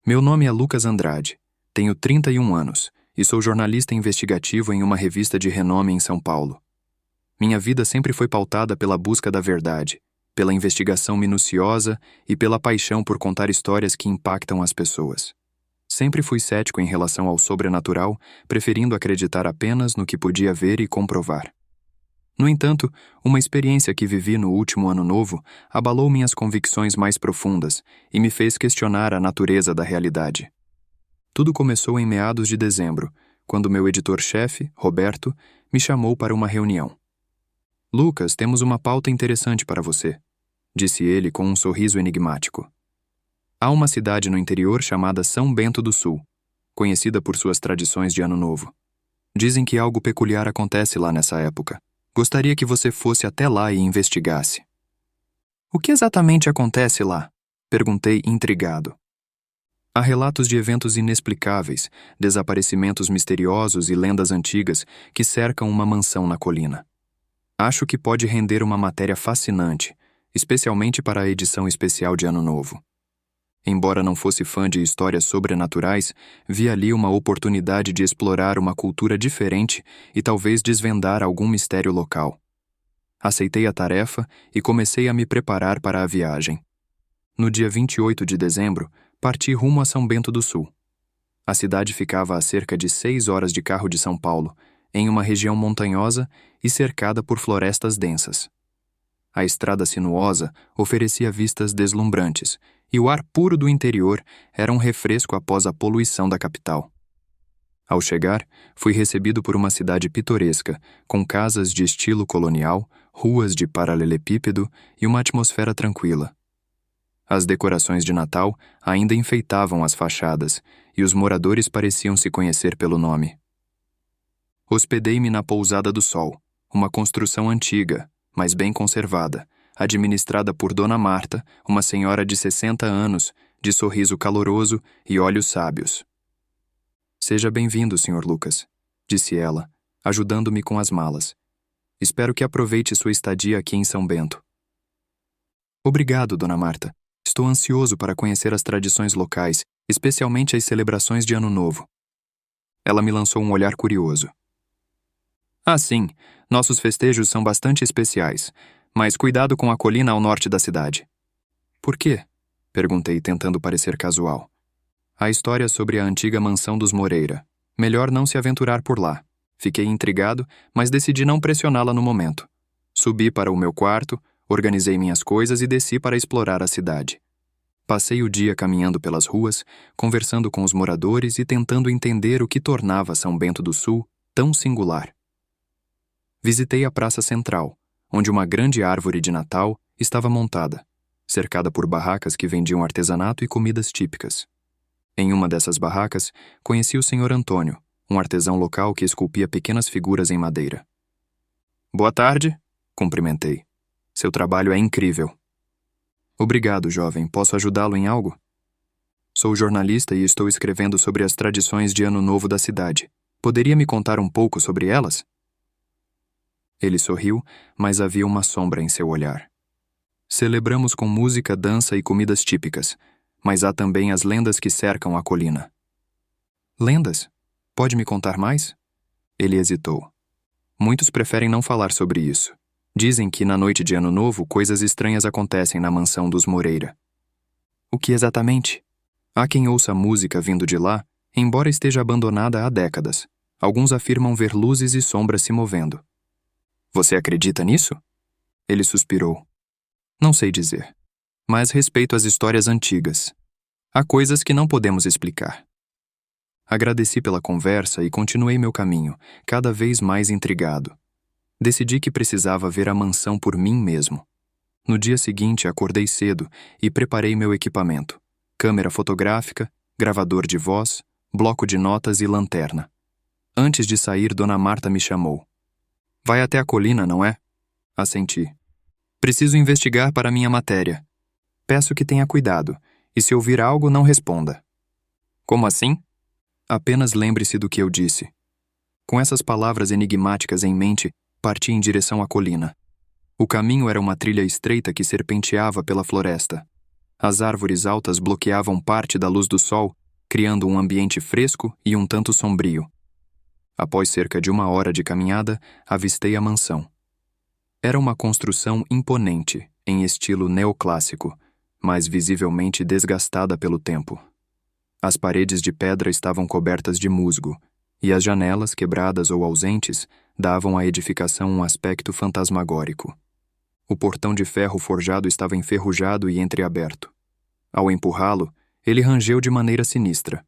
Meu nome é Lucas Andrade, tenho 31 anos e sou jornalista investigativo em uma revista de renome em São Paulo. Minha vida sempre foi pautada pela busca da verdade, pela investigação minuciosa e pela paixão por contar histórias que impactam as pessoas. Sempre fui cético em relação ao sobrenatural, preferindo acreditar apenas no que podia ver e comprovar. No entanto, uma experiência que vivi no último ano novo abalou minhas convicções mais profundas e me fez questionar a natureza da realidade. Tudo começou em meados de dezembro, quando meu editor-chefe, Roberto, me chamou para uma reunião. "Lucas, temos uma pauta interessante para você", disse ele com um sorriso enigmático. Há uma cidade no interior chamada São Bento do Sul, conhecida por suas tradições de Ano Novo. Dizem que algo peculiar acontece lá nessa época. Gostaria que você fosse até lá e investigasse. "O que exatamente acontece lá?", perguntei intrigado. Há relatos de eventos inexplicáveis, desaparecimentos misteriosos e lendas antigas que cercam uma mansão na colina. Acho que pode render uma matéria fascinante, especialmente para a edição especial de Ano Novo. Embora não fosse fã de histórias sobrenaturais, vi ali uma oportunidade de explorar uma cultura diferente e talvez desvendar algum mistério local. Aceitei a tarefa e comecei a me preparar para a viagem. No dia 28 de dezembro, parti rumo a São Bento do Sul. A cidade ficava a cerca de 6 horas de carro de São Paulo, em uma região montanhosa e cercada por florestas densas. A estrada sinuosa oferecia vistas deslumbrantes, e o ar puro do interior era um refresco após a poluição da capital. Ao chegar, fui recebido por uma cidade pitoresca, com casas de estilo colonial, ruas de paralelepípedo e uma atmosfera tranquila. As decorações de Natal ainda enfeitavam as fachadas, e os moradores pareciam se conhecer pelo nome. Hospedei-me na Pousada do Sol, uma construção antiga, mas bem conservada, administrada por Dona Marta, uma senhora de 60 anos, de sorriso caloroso e olhos sábios. "Seja bem-vindo, Sr. Lucas", disse ela, ajudando-me com as malas. "Espero que aproveite sua estadia aqui em São Bento." "Obrigado, Dona Marta. Estou ansioso para conhecer as tradições locais, especialmente as celebrações de Ano Novo." Ela me lançou um olhar curioso. "Ah, sim, nossos festejos são bastante especiais, mas cuidado com a colina ao norte da cidade." "Por quê?", perguntei, tentando parecer casual. "A história sobre a antiga mansão dos Moreira. Melhor não se aventurar por lá." Fiquei intrigado, mas decidi não pressioná-la no momento. Subi para o meu quarto, organizei minhas coisas e desci para explorar a cidade. Passei o dia caminhando pelas ruas, conversando com os moradores e tentando entender o que tornava São Bento do Sul tão singular. Visitei a Praça Central, onde uma grande árvore de Natal estava montada, cercada por barracas que vendiam artesanato e comidas típicas. Em uma dessas barracas, conheci o Sr. Antônio, um artesão local que esculpia pequenas figuras em madeira. "Boa tarde", cumprimentei. "Seu trabalho é incrível." "Obrigado, jovem. Posso ajudá-lo em algo?" "Sou jornalista e estou escrevendo sobre as tradições de Ano Novo da cidade. Poderia me contar um pouco sobre elas?" Ele sorriu, mas havia uma sombra em seu olhar. "Celebramos com música, dança e comidas típicas, mas há também as lendas que cercam a colina." "Lendas? Pode me contar mais?" Ele hesitou. "Muitos preferem não falar sobre isso. Dizem que na noite de Ano Novo coisas estranhas acontecem na mansão dos Moreira." "O que exatamente?" "Há quem ouça música vindo de lá, embora esteja abandonada há décadas. Alguns afirmam ver luzes e sombras se movendo." "Você acredita nisso?" Ele suspirou. "Não sei dizer, mas respeito as histórias antigas. Há coisas que não podemos explicar." Agradeci pela conversa e continuei meu caminho, cada vez mais intrigado. Decidi que precisava ver a mansão por mim mesmo. No dia seguinte, acordei cedo e preparei meu equipamento: câmera fotográfica, gravador de voz, bloco de notas e lanterna. Antes de sair, Dona Marta me chamou. "Vai até a colina, não é?" Assenti. "Preciso investigar para minha matéria. Peço que tenha cuidado, e se ouvir algo, não responda." "Como assim?" "Apenas lembre-se do que eu disse." Com essas palavras enigmáticas em mente, parti em direção à colina. O caminho era uma trilha estreita que serpenteava pela floresta. As árvores altas bloqueavam parte da luz do sol criando um ambiente fresco e um tanto sombrio. Após cerca de 1 hora de caminhada, avistei a mansão. Era uma construção imponente, em estilo neoclássico, mas visivelmente desgastada pelo tempo. As paredes de pedra estavam cobertas de musgo, e as janelas, quebradas ou ausentes, davam à edificação um aspecto fantasmagórico. O portão de ferro forjado estava enferrujado e entreaberto. Ao empurrá-lo, ele rangeu de maneira sinistra.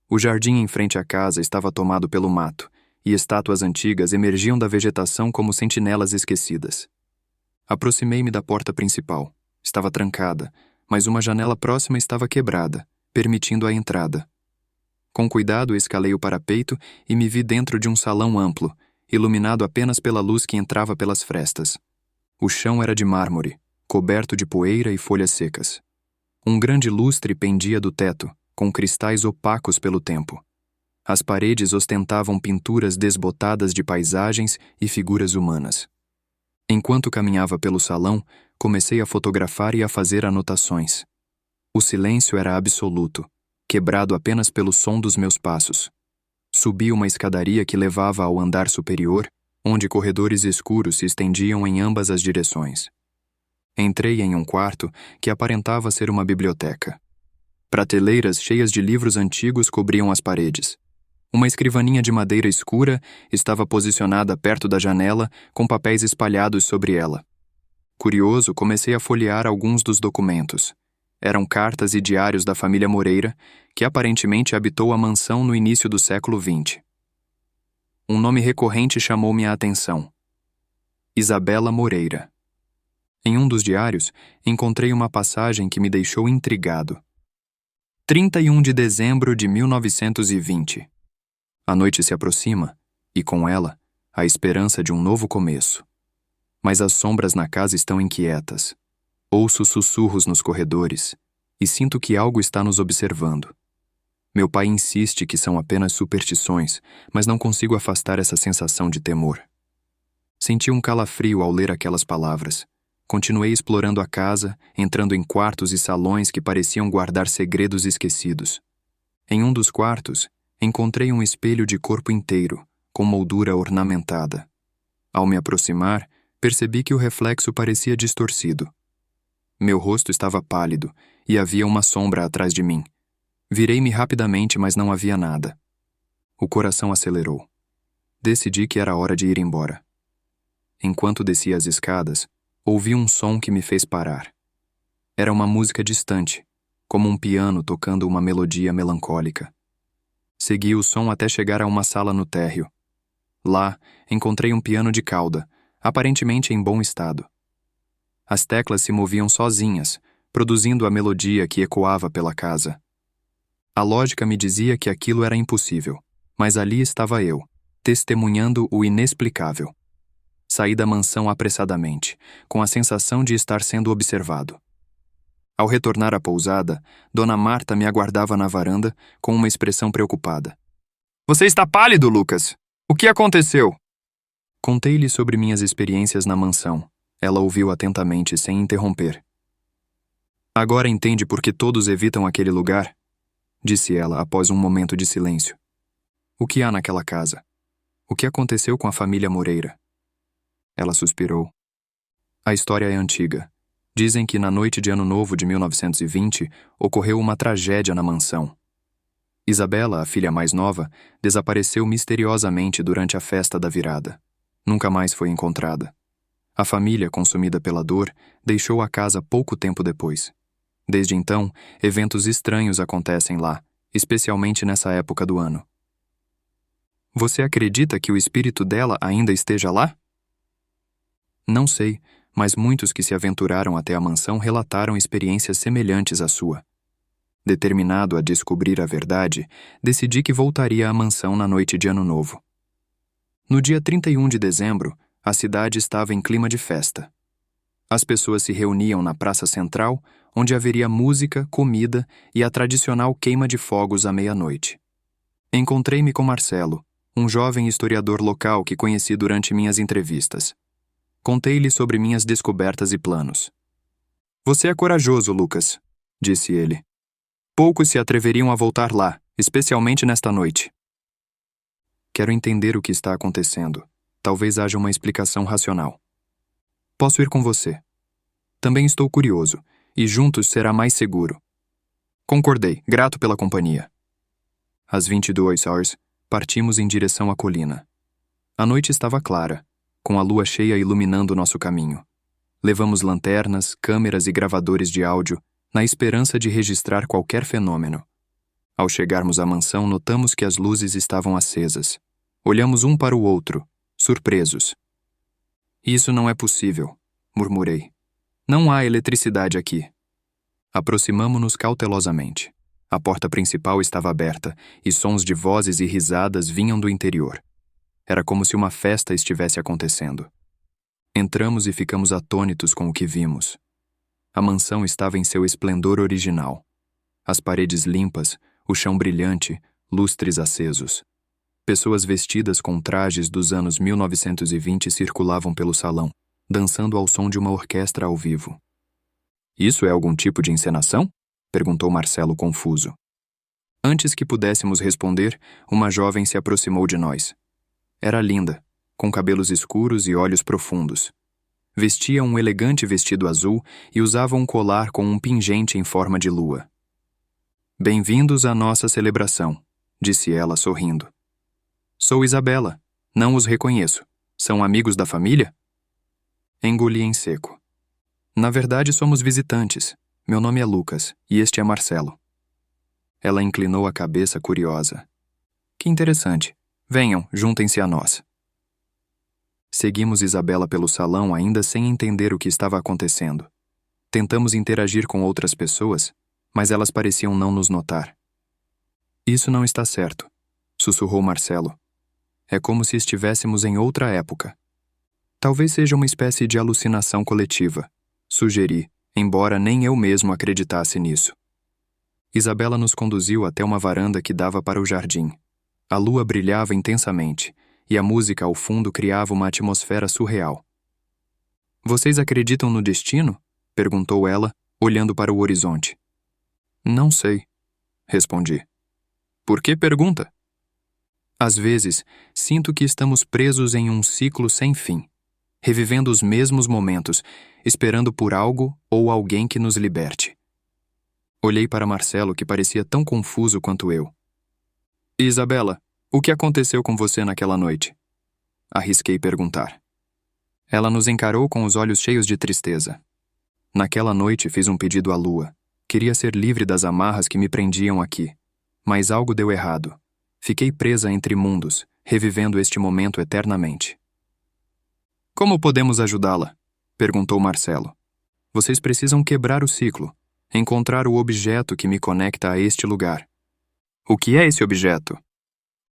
O jardim em frente à casa estava tomado pelo mato, e estátuas antigas emergiam da vegetação como sentinelas esquecidas. Aproximei-me da porta principal. Estava trancada, mas uma janela próxima estava quebrada, permitindo a entrada. Com cuidado, escalei o parapeito e me vi dentro de um salão amplo, iluminado apenas pela luz que entrava pelas frestas. O chão era de mármore, coberto de poeira e folhas secas. Um grande lustre pendia do teto, com cristais opacos pelo tempo. As paredes ostentavam pinturas desbotadas de paisagens e figuras humanas. Enquanto caminhava pelo salão, comecei a fotografar e a fazer anotações. O silêncio era absoluto, quebrado apenas pelo som dos meus passos. Subi uma escadaria que levava ao andar superior, onde corredores escuros se estendiam em ambas as direções. Entrei em um quarto que aparentava ser uma biblioteca. Prateleiras cheias de livros antigos cobriam as paredes. Uma escrivaninha de madeira escura estava posicionada perto da janela, com papéis espalhados sobre ela. Curioso, comecei a folhear alguns dos documentos. Eram cartas e diários da família Moreira, que aparentemente habitou a mansão no início do século XX. Um nome recorrente chamou minha atenção: Isabela Moreira. Em um dos diários, encontrei uma passagem que me deixou intrigado. 31 de dezembro de 1920. A noite se aproxima, e com ela, a esperança de um novo começo. Mas as sombras na casa estão inquietas. Ouço sussurros nos corredores, e sinto que algo está nos observando. Meu pai insiste que são apenas superstições, mas não consigo afastar essa sensação de temor. Senti um calafrio ao ler aquelas palavras. Continuei explorando a casa, entrando em quartos e salões que pareciam guardar segredos esquecidos. Em um dos quartos, encontrei um espelho de corpo inteiro, com moldura ornamentada. Ao me aproximar, percebi que o reflexo parecia distorcido. Meu rosto estava pálido, e havia uma sombra atrás de mim. Virei-me rapidamente, mas não havia nada. O coração acelerou. Decidi que era hora de ir embora. Enquanto descia as escadas, ouvi um som que me fez parar. Era uma música distante, como um piano tocando uma melodia melancólica. Segui o som até chegar a uma sala no térreo. Lá, encontrei um piano de cauda, aparentemente em bom estado. As teclas se moviam sozinhas, produzindo a melodia que ecoava pela casa. A lógica me dizia que aquilo era impossível, mas ali estava eu, testemunhando o inexplicável. Saí da mansão apressadamente, com a sensação de estar sendo observado. Ao retornar à pousada, Dona Marta me aguardava na varanda com uma expressão preocupada. "Você está pálido, Lucas! O que aconteceu?" Contei-lhe sobre minhas experiências na mansão. Ela ouviu atentamente, sem interromper. "Agora entende por que todos evitam aquele lugar?" disse ela após um momento de silêncio. "O que há naquela casa? O que aconteceu com a família Moreira?" Ela suspirou. "A história é antiga. Dizem que na noite de Ano Novo de 1920 ocorreu uma tragédia na mansão. Isabela, a filha mais nova, desapareceu misteriosamente durante a festa da virada. Nunca mais foi encontrada. A família, consumida pela dor, deixou a casa pouco tempo depois. Desde então, eventos estranhos acontecem lá, especialmente nessa época do ano." "Você acredita que o espírito dela ainda esteja lá?" "Não sei, mas muitos que se aventuraram até a mansão relataram experiências semelhantes à sua. Determinado a descobrir a verdade, decidi que voltaria à mansão na noite de Ano Novo. No dia 31 de dezembro, a cidade estava em clima de festa. As pessoas se reuniam na praça central, onde haveria música, comida e a tradicional queima de fogos à meia-noite. Encontrei-me com Marcelo, um jovem historiador local que conheci durante minhas entrevistas. Contei-lhe sobre minhas descobertas e planos. "Você é corajoso, Lucas", disse ele. "Poucos se atreveriam a voltar lá, especialmente nesta noite. Quero entender o que está acontecendo. Talvez haja uma explicação racional. Posso ir com você. Também estou curioso, e juntos será mais seguro. Concordei, grato pela companhia. Às 22 horas, partimos em direção à colina. A noite estava clara, com a lua cheia iluminando nosso caminho. Levamos lanternas, câmeras e gravadores de áudio, na esperança de registrar qualquer fenômeno. Ao chegarmos à mansão, notamos que as luzes estavam acesas. Olhamos um para o outro, surpresos. Isso não é possível, murmurei. Não há eletricidade aqui. Aproximamo-nos cautelosamente. A porta principal estava aberta e sons de vozes e risadas vinham do interior. Era como se uma festa estivesse acontecendo. Entramos e ficamos atônitos com o que vimos. A mansão estava em seu esplendor original. As paredes limpas, o chão brilhante, lustres acesos. Pessoas vestidas com trajes dos anos 1920 circulavam pelo salão, dançando ao som de uma orquestra ao vivo. Isso é algum tipo de encenação? Perguntou Marcelo confuso. Antes que pudéssemos responder, uma jovem se aproximou de nós. Era linda, com cabelos escuros e olhos profundos. Vestia um elegante vestido azul e usava um colar com um pingente em forma de lua. Bem-vindos à nossa celebração, disse ela sorrindo. Sou Isabela. Não os reconheço. São amigos da família? Engoli em seco. Na verdade, somos visitantes. Meu nome é Lucas, e este é Marcelo. Ela inclinou a cabeça curiosa. Que interessante. Venham, juntem-se a nós. Seguimos Isabela pelo salão ainda sem entender o que estava acontecendo. Tentamos interagir com outras pessoas, mas elas pareciam não nos notar. Isso não está certo, sussurrou Marcelo. É como se estivéssemos em outra época. Talvez seja uma espécie de alucinação coletiva, sugeri, embora nem eu mesmo acreditasse nisso. Isabela nos conduziu até uma varanda que dava para o jardim. A lua brilhava intensamente, e a música ao fundo criava uma atmosfera surreal. Vocês acreditam no destino? Perguntou ela, olhando para o horizonte. Não sei, respondi. Por que pergunta? Às vezes, sinto que estamos presos em um ciclo sem fim, revivendo os mesmos momentos, esperando por algo ou alguém que nos liberte. Olhei para Marcelo, que parecia tão confuso quanto eu. Isabela, o que aconteceu com você naquela noite? Arrisquei perguntar. Ela nos encarou com os olhos cheios de tristeza. Naquela noite fiz um pedido à lua. Queria ser livre das amarras que me prendiam aqui. Mas algo deu errado. Fiquei presa entre mundos, revivendo este momento eternamente. Como podemos ajudá-la? Perguntou Marcelo. Vocês precisam quebrar o ciclo, encontrar o objeto que me conecta a este lugar. O que é esse objeto?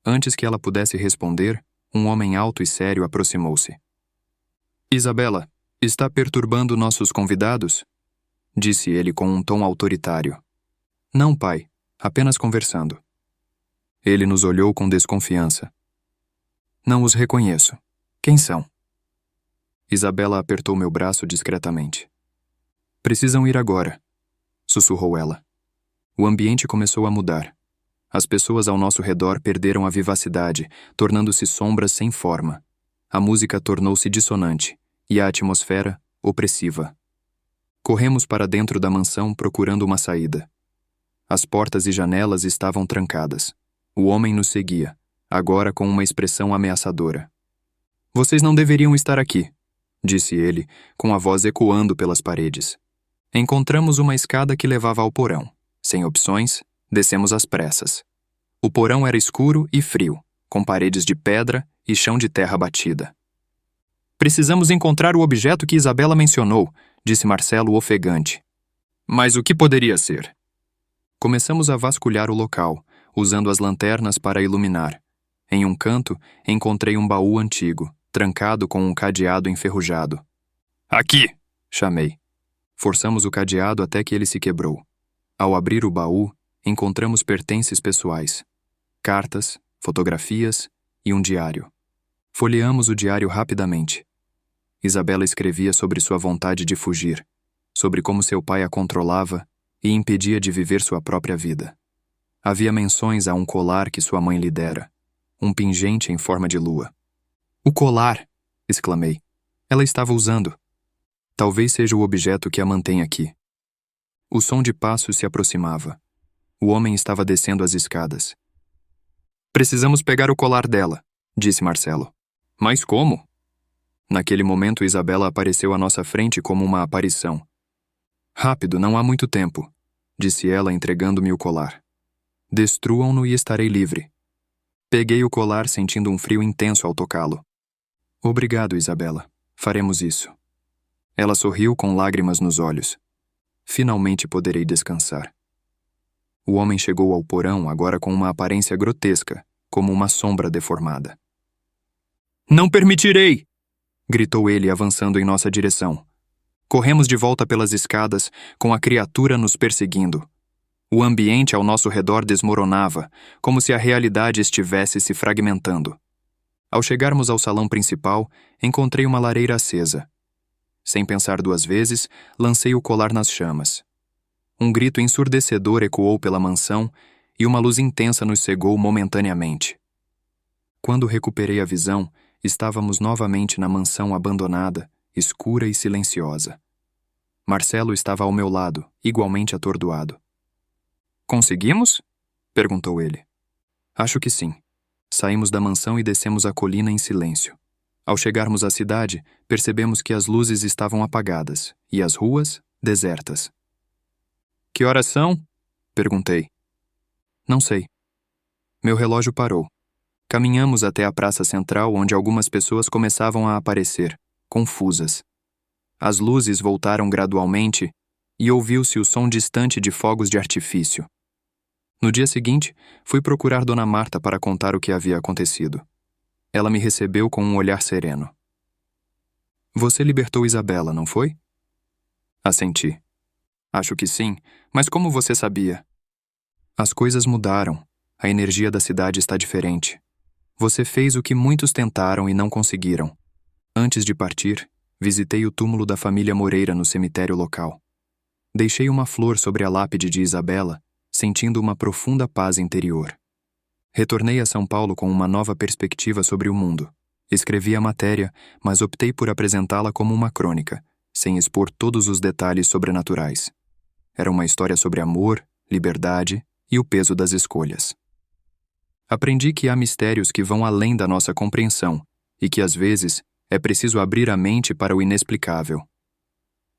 Antes que ela pudesse responder, um homem alto e sério aproximou-se. Isabela, está perturbando nossos convidados? Disse ele com um tom autoritário. Não, pai, apenas conversando. Ele nos olhou com desconfiança. Não os reconheço. Quem são? Isabela apertou meu braço discretamente. Precisam ir agora, sussurrou ela. O ambiente começou a mudar. As pessoas ao nosso redor perderam a vivacidade, tornando-se sombras sem forma. A música tornou-se dissonante e a atmosfera opressiva. Corremos para dentro da mansão procurando uma saída. As portas e janelas estavam trancadas. O homem nos seguia, agora com uma expressão ameaçadora. Vocês não deveriam estar aqui, disse ele, com a voz ecoando pelas paredes. Encontramos uma escada que levava ao porão. Sem opções, descemos às pressas. O porão era escuro e frio, com paredes de pedra e chão de terra batida. Precisamos encontrar o objeto que Isabela mencionou, disse Marcelo ofegante. Mas o que poderia ser? Começamos a vasculhar o local, usando as lanternas para iluminar. Em um canto, encontrei um baú antigo, trancado com um cadeado enferrujado. Aqui! Chamei. Forçamos o cadeado até que ele se quebrou. Ao abrir o baú, encontramos pertences pessoais. Cartas, fotografias e um diário. Folheamos o diário rapidamente. Isabela escrevia sobre sua vontade de fugir, sobre como seu pai a controlava e impedia de viver sua própria vida. Havia menções a um colar que sua mãe lhe dera, um pingente em forma de lua. "O colar!" exclamei. Ela estava usando. Talvez seja o objeto que a mantém aqui. O som de passos se aproximava. O homem estava descendo as escadas. "Precisamos pegar o colar dela", disse Marcelo. "Mas como?" Naquele momento, Isabela apareceu à nossa frente como uma aparição. "Rápido, não há muito tempo", disse ela, entregando-me o colar. "Destruam-no e estarei livre." Peguei o colar, sentindo um frio intenso ao tocá-lo. "Obrigado, Isabela. Faremos isso." Ela sorriu com lágrimas nos olhos. "Finalmente poderei descansar." O homem chegou ao porão, agora com uma aparência grotesca, como uma sombra deformada. "Não permitirei!" gritou ele, avançando em nossa direção. Corremos de volta pelas escadas, com a criatura nos perseguindo. O ambiente ao nosso redor desmoronava, como se a realidade estivesse se fragmentando. Ao chegarmos ao salão principal, encontrei uma lareira acesa. Sem pensar duas vezes, lancei o colar nas chamas. Um grito ensurdecedor ecoou pela mansão e uma luz intensa nos cegou momentaneamente. Quando recuperei a visão, estávamos novamente na mansão abandonada, escura e silenciosa. Marcelo estava ao meu lado, igualmente atordoado. "Conseguimos?" perguntou ele. "Acho que sim." Saímos da mansão e descemos a colina em silêncio. Ao chegarmos à cidade, percebemos que as luzes estavam apagadas e as ruas desertas. "Que horas são?" perguntei. "Não sei." Meu relógio parou. Caminhamos até a praça central, onde algumas pessoas começavam a aparecer, confusas. As luzes voltaram gradualmente e ouviu-se o som distante de fogos de artifício. No dia seguinte, fui procurar Dona Marta para contar o que havia acontecido. Ela me recebeu com um olhar sereno. "Você libertou Isabela, não foi?" Assenti. "Acho que sim, mas como você sabia?" "As coisas mudaram. A energia da cidade está diferente. Você fez o que muitos tentaram e não conseguiram. Antes de partir, visitei o túmulo da família Moreira no cemitério local. Deixei uma flor sobre a lápide de Isabela, sentindo uma profunda paz interior. Retornei a São Paulo com uma nova perspectiva sobre o mundo. Escrevi a matéria, mas optei por apresentá-la como uma crônica, sem expor todos os detalhes sobrenaturais. Era uma história sobre amor, liberdade e o peso das escolhas. Aprendi que há mistérios que vão além da nossa compreensão e que, às vezes, é preciso abrir a mente para o inexplicável.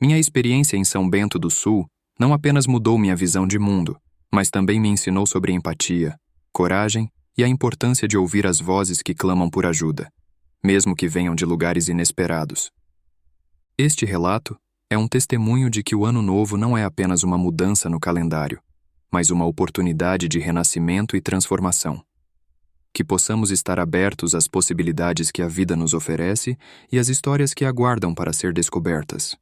Minha experiência em São Bento do Sul não apenas mudou minha visão de mundo, mas também me ensinou sobre empatia, coragem e a importância de ouvir as vozes que clamam por ajuda, mesmo que venham de lugares inesperados. Este relato é um testemunho de que o Ano Novo não é apenas uma mudança no calendário, mas uma oportunidade de renascimento e transformação. Que possamos estar abertos às possibilidades que a vida nos oferece e às histórias que aguardam para ser descobertas.